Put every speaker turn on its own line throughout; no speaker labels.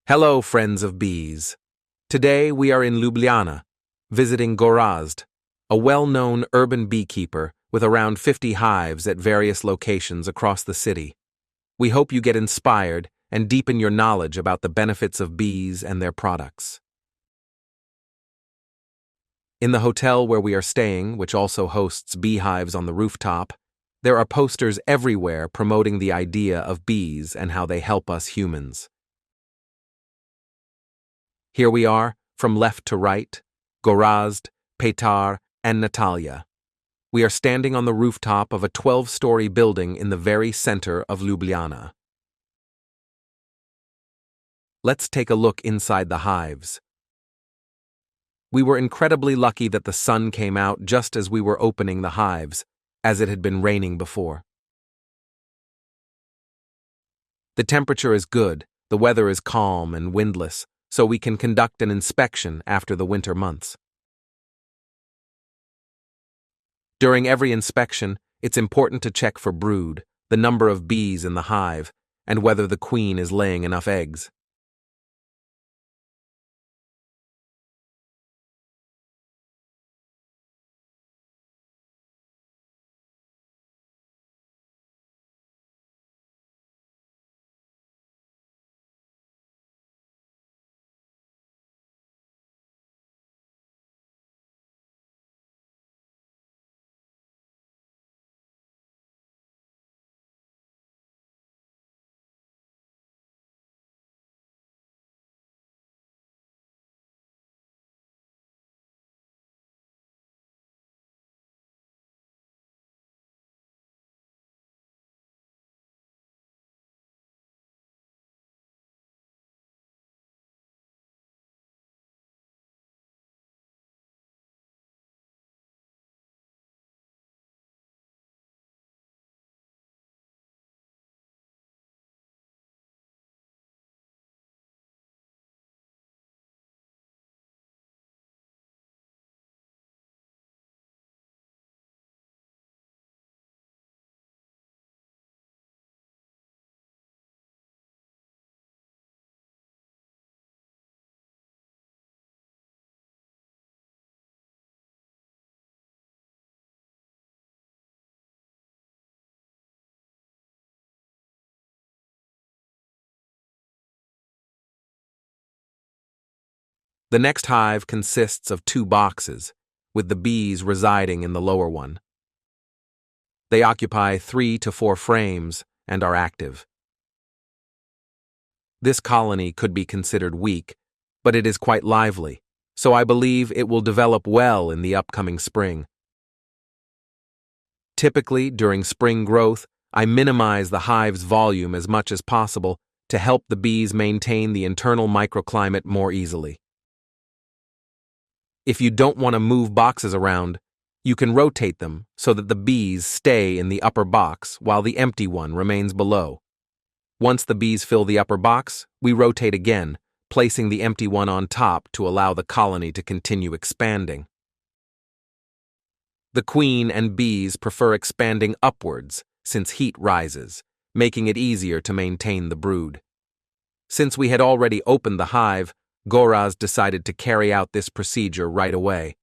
Hello, friends of bees. Today we are in Ljubljana, visiting Gorazd, a well-known urban beekeeper with around 50 hives at various locations across the city. We hope you get inspired and deepen your knowledge about the benefits of bees and their products. In the hotel where we are staying, which also hosts beehives on the rooftop, there are posters everywhere promoting the idea of bees and how they help us humans. Here we are, from left to right, Gorazd, Petar, and Natalia. We are standing on the rooftop of a 12-story building in the very center of Ljubljana. Let's take a look inside the hives. We were incredibly lucky that the sun came out just as we were opening the hives, as it had been raining before. The temperature is good, the weather is calm and windless, so we can conduct an inspection after the winter months. During every inspection, it's important to check for brood, the number of bees in the hive, and whether the queen is laying enough eggs. The next hive consists of 2 boxes, with the bees residing in the lower one. They occupy 3 to 4 frames and are active. This colony could be considered weak, but it is quite lively, so I believe it will develop well in the upcoming spring. Typically, during spring growth, I minimize the hive's volume as much as possible to help the bees maintain the internal microclimate more easily. If you don't want to move boxes around, you can rotate them so that the bees stay in the upper box while the empty one remains below. Once the bees fill the upper box, we rotate again, placing the empty one on top to allow the colony to continue expanding. The queen and bees prefer expanding upwards since heat rises, making it easier to maintain the brood. Since we had already opened the hive, Gorazd decided to carry out this procedure right away.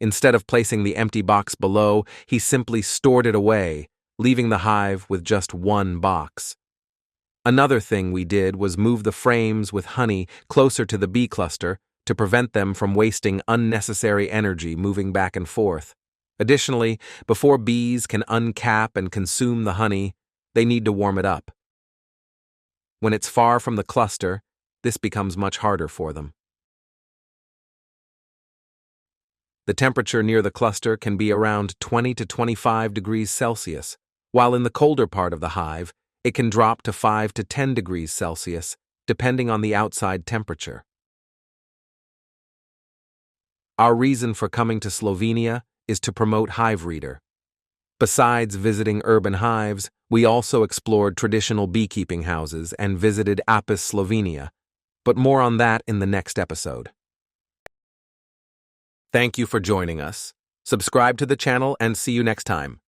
Instead of placing the empty box below, he simply stored it away, leaving the hive with just 1 box. Another thing we did was move the frames with honey closer to the bee cluster to prevent them from wasting unnecessary energy moving back and forth. Additionally, before bees can uncap and consume the honey, they need to warm it up. When it's far from the cluster, this becomes much harder for them. The temperature near the cluster can be around 20 to 25 degrees Celsius, while in the colder part of the hive, it can drop to 5 to 10 degrees Celsius, depending on the outside temperature. Our reason for coming to Slovenia is to promote Hive Reader. Besides visiting urban hives, we also explored traditional beekeeping houses and visited Apis Slovenia, but more on that in the next episode. Thank you for joining us. Subscribe to the channel and see you next time.